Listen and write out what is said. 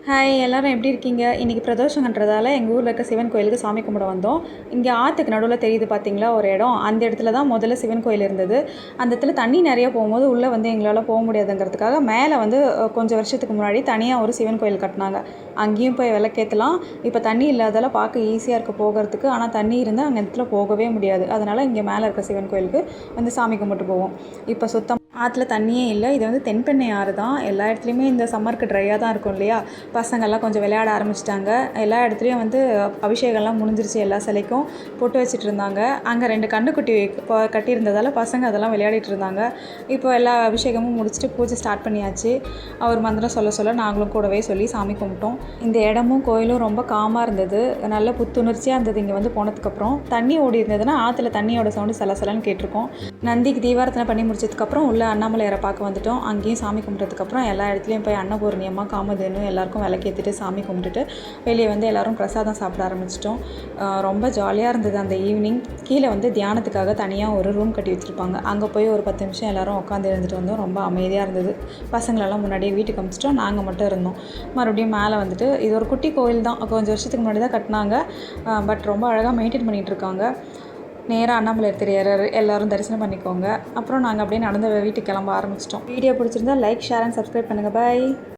Hi எல்லோரும் எப்படி இருக்கீங்க? இன்றைக்கி பிரதோஷங்கன்றதால எங்கள் ஊரில் இருக்க சிவன் கோயிலுக்கு சாமி கும்பிட வந்தோம். இங்கே ஆற்றுக்கு நடுவில் தெரியுது பார்த்தீங்களா ஒரு இடம், அந்த இடத்துல தான் முதல்ல சிவன் கோயில் இருந்தது. அந்த இடத்துல தண்ணி நிறைய போகும்போது உள்ளே வந்து எங்களால் போக முடியாதுங்கிறதுக்காக மேலே வந்து கொஞ்சம் வருஷத்துக்கு முன்னாடி தனியாக ஒரு சிவன் கோயில் கட்டினாங்க. அங்கேயும் போய் விளக்கேற்றலாம். இப்போ தண்ணி இல்லாதால பார்க்க ஈஸியாக இருக்குது போகிறதுக்கு. ஆனால் தண்ணி இருந்தால் அந்த இடத்துல போகவே முடியாது. அதனால் இங்கே மேலே இருக்க சிவன் கோயிலுக்கு வந்து சாமி கும்பிட்டு போவோம். இப்போ சுத்தம் ஆற்றுல தண்ணியே இல்லை. இது வந்து தென்பெண்ணை ஆறு தான். எல்லா இடத்துலையுமே இந்த சம்மருக்கு ட்ரையாக தான் இருக்கும் இல்லையா? பசங்கள்லாம் கொஞ்சம் விளையாட ஆரம்பிச்சிட்டாங்க. எல்லா இடத்துலையும் வந்து அபிஷேகம்லாம் முடிஞ்சிருச்சு. எல்லா சிலைக்கும் பொட்டு வச்சுட்டு இருந்தாங்க. அங்கே 2 கன்றுக்குட்டி கட்டியிருந்ததால் பசங்க அதெல்லாம் விளையாடிட்டு இருந்தாங்க. இப்போ எல்லா அபிஷேகமும் முடிச்சுட்டு பூஜை ஸ்டார்ட் பண்ணியாச்சு. அவர் மந்திரம் சொல்ல நாங்களும் கூடவே சொல்லி சாமி கும்பிட்டோம். இந்த இடமும் கோயிலும் ரொம்ப காமாக இருந்தது. நல்ல புத்துணர்ச்சியாக இருந்தது. இங்கே வந்து போனதுக்கப்புறம் தண்ணி ஓடி இருந்ததுன்னா ஆற்றுல தண்ணியோட சவுண்டு சலசலன்னு கேட்டிருக்கோம். நந்திக்கு தீபாரத்தனை பண்ணி முடிச்சதுக்கப்புறம் உள்ள அண்ணாமலையாரை பார்க்க வந்துவிட்டோம். அங்கேயும் சாமி கும்பிட்டதுக்கப்புறம் எல்லா இடத்துலையும் போய் அன்னபூர்ணியம்மா காமதேனு எல்லாருக்கும் விளக்கேற்றிட்டு சாமி கும்பிட்டுட்டு வெளியே வந்து எல்லோரும் பிரசாதம் சாப்பிட ஆரம்பிச்சிட்டோம். ரொம்ப ஜாலியாக இருந்தது அந்த ஈவினிங். கீழே வந்து தியானத்துக்காக தனியாக ஒரு ரூம் கட்டி வச்சுருப்பாங்க. அங்கே போய் ஒரு 10 நிமிஷம் எல்லோரும் உட்காந்து இருந்துட்டு வந்தோம். ரொம்ப அமைதியாக இருந்தது. பசங்களெல்லாம் முன்னாடியே வீட்டுக்கு அனுப்பிச்சிட்டோம். நாங்கள் மட்டும் இருந்தோம். மறுபடியும் மேலே வந்துட்டு இது ஒரு குட்டி கோயில் தான். கொஞ்சம் வருஷத்துக்கு முன்னாடி தான் கட்டினாங்க. பட் ரொம்ப அழகாக மெயின்டைன் பண்ணிகிட்ருக்காங்க. நேராக அண்ணாமலையார் தெரியார். எல்லோரும் தரிசனம் பண்ணிக்கோங்க. அப்புறம் நாங்கள் அப்படியே நடந்து வீட்டுக்கு கிளம்ப ஆரம்பிச்சிட்டோம். வீடியோ பிடிச்சிருந்தா லைக், ஷேர் அண்ட் சப்ஸ்கிரைப் பண்ணுங்கள். பாய்.